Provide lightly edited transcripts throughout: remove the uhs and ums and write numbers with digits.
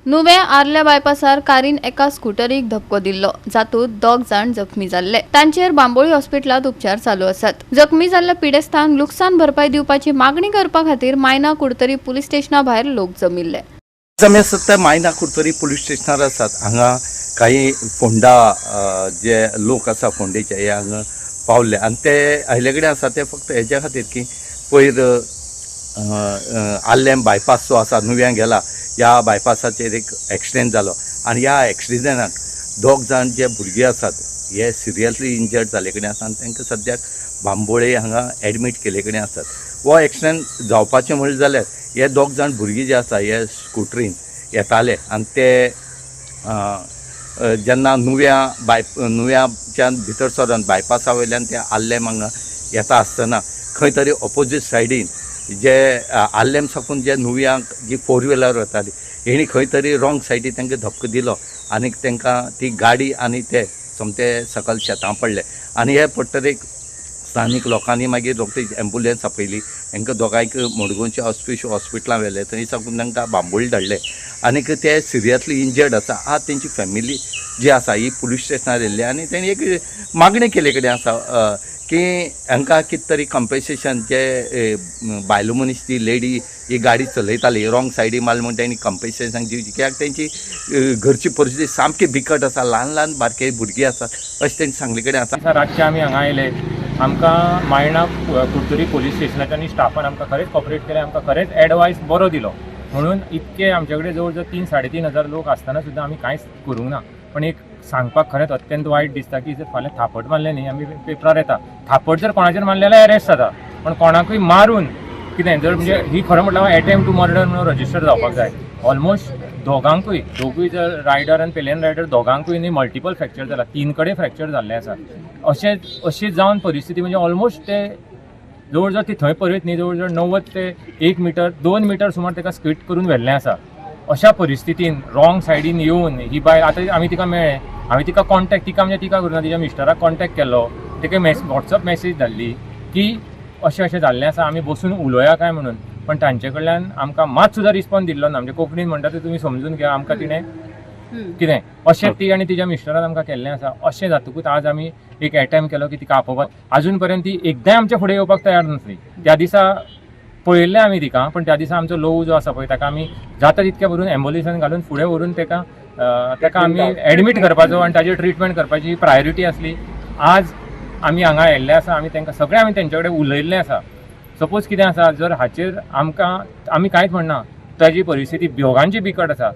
नुव्या आर्ल्या बायपासार कारीन एका स्कूटरीक धक्को दिल्लो जातूंत दोग जाण जखमी जाल्ले। तांचेर बांबोळी हॉस्पिटलांत उपचार चालू आसात। जखमी जाल्ल्या पिडेस्तांक लुकसाण भरपाई दिवपाची मागणी करपा खातीर मायना कुडतरी पुलीस स्टेशना भायर लोक जमिल्ले। आमी सध्या मायना कुडतरी पुलीस स्टेशनार आसात। हांगा काही फोंडा जे लोक आसा फोंडेचे हे हांगा पावले आनी ते आयले कडेन आसा ते फक्त हेच्या खातीर की पयर आल्लें बायपास जो आसा नुव्यां गेला ह्या बायपासाचेर एक एक्सिडेंट जालो आनी ह्या एक्सिडेंटाक दोग जाण जे भुरगे आसात हे सिरियसली इंजर्ड जाले कडेन आसा आनी तांकां सद्याक बांबोळे हांगा एडमीट केले कडेन आसात। हो एक्सिडेंट जावपाचें म्हणलें जाल्यार हे दोग जाण भुरगे जे आसा हे स्कुटरीन येताले आनी ते जेन्ना नुव्याच्यान भितर सरोन बायपासा वयल्यान ते आल्लेम हांगा येता आसतना खंय तरी ऑपोजीट सायडीन जे आल्लेम साकून जे नुव्यांक जी फोर व्हिलर वताली हेणी खंय तरी रॉंग सायडीन तांकां धक्को दिलो आनी तांकां ती गाडी आनी ते सोमते सकयल शेतां पडले आनी हे पडटरीक स्थानीक लोकांनी मागीर रोखडीच एम्बुलन्स आपयली। तांकां दोगांयक मडगांवच्या हॉस्पिटलांत व्हेले थंय साकून तांकां बांबोळी धाडले आनीक ते सिरियसली इंजर्ड आसा। आज तेंची फॅमिली जी आसा ही पुलीस स्टेशनार येयल्ली आनी तेणी एक मागणी केले कडेन आसा की हांकां कितें तरी कंपेसेशन जे बायलो मनीस ती लेडी ही गाडी चलयताली रॉंग सायडी मारली म्हणून तेणी कंपेसेशन दिवची कित्याक तेंची घरची परिस्थिती सामकी बिकट आसा। ल्हान ल्हान बारके भुरगीं आसात अशें तेणी सांगले कडेन आसा। रातचे आमी हांगा आयले आमकां मायणा कुडतरी पुलीस स्टेशनाच्या आनी स्टाफान आमकां खरेंच कॉपरेट केलें आमकां खरेंच एडवायस बरो दिलो म्हणून इतके आमचे कडेन जवळ जवळ 3-3.5 लोक आसतना सुद्दां आमी कांयच करूंक ना। पण एक सांगपाक खरेंच अत्यंत वायट दिसता की जर फाल्यां थापट मारलें न्ही आमी पेपरार येता थापट जर कोणाचेर मारलें जाल्यार अरेस्ट जाता पण कोणाकूय मारून कितें जर म्हणजे ही खरें म्हटल्यार अटेम्प्ट टू मर्डर म्हणून रजिस्टर जावपाक जाय। ऑलमोस्ट दोगूय जर रायडर आनी पेलेन रायडर दोगांकूय न्ही मल्टिपल फ्रॅक्चर जाला 3 कडेन फ्रॅक्चर जाल्ले आसा। अशें जावन परिस्थिती म्हणजे ऑलमोस्ट ते जवळ जवळ ती थंय पळयत न्ही जवळ जवळ 90 ते 1 मीटर 2 मीटर सुमार ताका स्किट करून व्हेल्लें आसा। अशा परिस्थितीन रॉंग सायडीन येवन ही बायल आतां आमी तिका मेळ्ळे हांवें तिका कॉन्टॅक्ट तिका म्हणजे तिका करुना तिच्या मिस्टराक कॉन्टॅक्ट केलो तिका वॉट्सअप मॅसेज धाडली की अशें जाल्लें आसा आमी बसून उलोवया काय म्हणून पण तांचे कडल्यान आमकां मात सुद्दां रिस्पॉन्स दिल्लो ना। म्हणजे कोंकणीन म्हणटा ते तुमी समजून घ्या आमकां तिणें कितें अशें ती आनी तिच्या मिस्टरान आमकां केल्लें आसा। अशें जातकूच आज आमी एक अटेम्प्ट केलो की तिका आपोवपाक अजून पर्यंत ती एकदांय आमच्या फुडें येवपाक तयार नासली। त्या दिसा पळयल्लें आमी तिका पण त्या दिसा आमचो लव जो आसा पळय ताका आमी जाता तितकें व्हरून एम्बुलन्सान घालून फुडें व्हरून ताका आमी एडमीट करपाचो आनी ताजेर ट्रिटमेंट करपाची प्रायोरिटी आसली। आज आमी हांगा येयल्ले आसा आमी तांकां सगळें आमी तेंचे कडेन उलयल्लें आसा। सपोज कितें आसा जर हाचेर आमकां आमी कांयच म्हणना ताजी परिस्थिती दोगांची बिकट आसा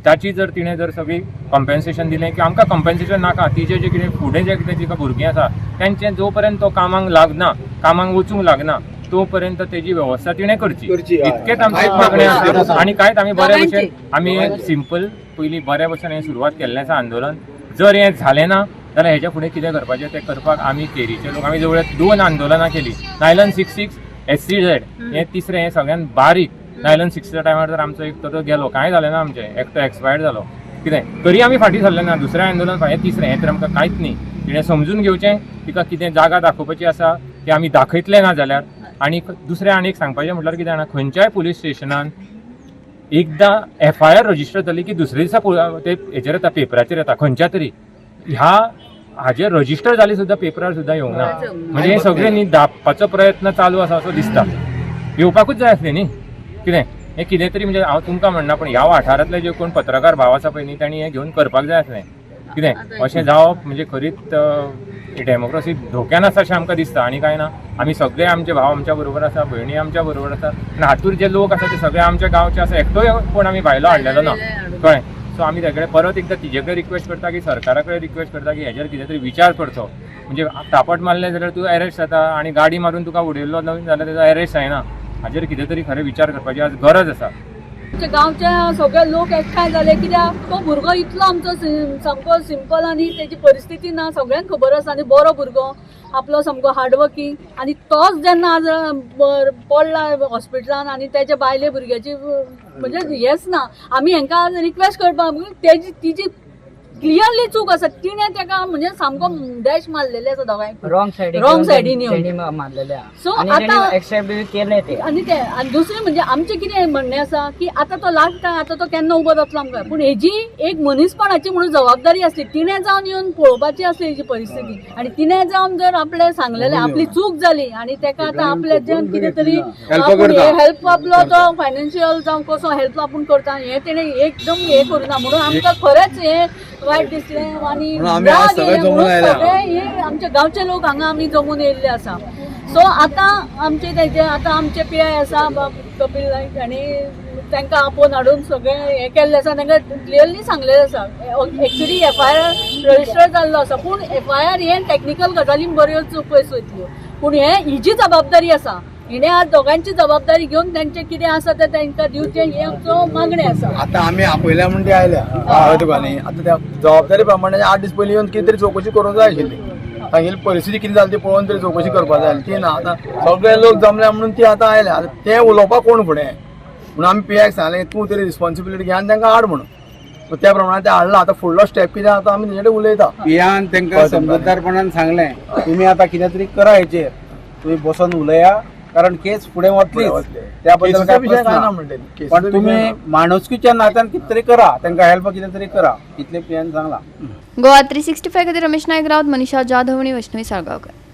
ताची जर तिणें जर सगळी कंपेन्सेशन दिलें की आमकां कंपेन्सेशन नाका तिजें जें कितें फुडें जें कितें तिका भुरगीं आसा तेंचें जो पर्यंत तो कामाक लागना कामाक वचूंक लागना तो पर्यंत तेजी वेवस्था तिणें करची इतकेंच आमची मागणी आसा। आनी कांयच आमी बऱ्या भशेन आमी सिंपल पयलीं बऱ्या भशेन हें सुरवात केल्लें आसा आंदोलन। जर हें जालें ना जाल्यार हेच्या फुडें कितें करपाचें तें करपाक आमी केरीचे लोक आमी जवळ 2 आंदोलनां केलीं। नायलन 66 SCZ हें तिसरें हें सगळ्यान बारीक नायलन 6च्या टायमार जर आमचो एक तो गेलो कांय जालें ना आमचें एकटो एक्सपायर्ड जालो कितें तरी आमी फाटीं सरले ना। दुसरें आंदोलन हें तिसरें हें तर आमकां कांयच न्ही। तिणें समजून घेवचें तिका कितें जागा दाखोवपाची आसा तें आमी दाखयतले ना जाल्यार आनी दुसरें आनीक सांगपाचें म्हटल्यार कितें जाणा खंयच्याय पुलीस स्टेशनान एकदां FIR रजिस्टर जाली की दुसरे दिसा ते हेचेर येता पेपराचेर येता खंयच्या तरी हाजेर रजिस्टर जाली सुद्दां पेपरार सुद्दां येवंक ना। म्हणजे हें सगळें न्ही दाबपाचो प्रयत्न चालू आसा असो दिसता। येवपाकूच जाय आसलें न्ही कितें हें कितें तरी म्हणजे हांव तुमकां म्हणना पण ह्या वाठारांतले जे कोण पत्रकार भाव आसा पळय न्ही तांणी हें घेवन करपाक जाय आसलें कितें अशें जावप म्हणजे खरीच डेमोक्रेसी धोक्यान आसा अशें आमकां दिसता आनी कांय ना। आमी सगळे आमचे भाव आमच्या बरोबर आसा भयणी आमच्या बरोबर आसा आनी हातूर जे लोक आसा ते सगळे आमच्या गांवचे आसा एकटोय कोण आमी भायलो हाडलेलो ना कळ्ळें। सो आमी तेकडे परत एकदां तिजे कडेन रिक्वेस्ट करता की सरकारा कडेन रिक्वेस्ट करता की हेजेर कितें तरी विचार करचो। म्हणजे थापट मारलें जाल्यार तूं अरेस्ट जाता आनी गाडी मारून तुका उडयल्लो जाल्यार तेजो अरेस्ट जायना। हाजेर कितें तरी खरें विचार करपाची आज गरज आसा। गांवचे सगळे लोक एकठांय जाले कित्याक तो भुरगो इतलो आमचो सामको सिंपल आनी तेजी परिस्थिती ना सगळ्यांक खबर आसा आनी बरो भुरगो आपलो सामको हार्डवर्कींग आनी तोच जेन्ना आज पडला हॉस्पिटलान आनी तेच्या बायले भुरग्याची म्हणजे हेच ना आमी हांकां रिक्वेस्ट करपाक तिजी क्लियरली चूक आसा. तिणें ताका म्हणजे सामको डॅश मारलेले आसा दोगांयक. रॉंग सायडीन Wrong side नी येवन. मारलेल्या So आणि आता- त्यांनी एक्सेप्ट केले ते. आणि दुसरें म्हणजे आमचें कितें म्हणणें आसा की आतां तो लास्ट टायम आतां तो केन्ना उबो जातलो आमकां, पूण हेजी एक मनीसपणाची म्हणून जबाबदारी आसली. तिणें जावन येवन पळोवपाची आसली हेजी परिस्थिती, आणि तिणें जावन जर आपलें सांगलेलें आपली चूक जाली आणि ताका आतां आपल्याच्यान कितें तरी हेल्प आपलो तो फायनान्शियल जावं कसो हेल्प आपूण करता हें तेणें एकदम हें करुना म्हणून आमकां खरेंच हें वायट दिसलें. आणि राग येयले म्हणून सगळे हे आमचे गांवचे लोक हांगा आमी जमून येयल्ले आसा. सो आतां आमचे तेजे आतां आमचे PI आसा कपिल नायक, आनी तांकां आपोवन हाडून सगळें हें केल्लें आसा. तांकां क्लियरली सांगलेलें आसा. एक्चुली FIR रजिस्टर जाल्लो आसा, पूण FIR हें टॅक्निकल गजालीन बऱ्योच पयस वयतल्यो, पूण हें हिची जबाबदारी आसा. हिणें आज दोगांची जबाबदारी घेवन तेंचें कितें आसा तें तांकां दिवचें हें आमचो मागणें आसा. आता आम्ही आपयल्या म्हणून ते आयल्या हय तुका न्ही. आता त्या जबाबदारी प्रमाणे 8 दीस पयलीं येवन कितें तरी चवकशी करूंक जाय आशिल्ली. तांगेली परिस्थिती कितें जाली ती पळोवन तरी चवकशी करपाक जाय. ती ना आतां सगळे लोक जमल्या म्हणून ती आतां आयल्या. आतां ते उलोवपाक कोण फुडें म्हणून आमी PIक सांगलें तूं तरी रिस्पॉन्सिबिलिटी घे आनी तांकां हाड म्हणून. त्या प्रमाणे ते हाडला. आतां फुडलो स्टेप कितें आतां आमी तेजे उलयता. पियान तांकां समजदारपणान सांगलें तुमी आतां कितें तरी करा हेचेर, तुमी बसून उलया, कारण केस फुडें वतलीच. त्या बद्दल काय विशय प्रश्न काय ना ना. म्हणलें. पण तुम्ही माणुसकीच्या नात्यान कितें तरी करा, तांकां हेल्प कितें तरी करा, इतलें पियान सांगलां. गोवा 365 खातीर रमेश नायक रावत, मनीषा जाधव आणि वैष्णवी साळगांवकर.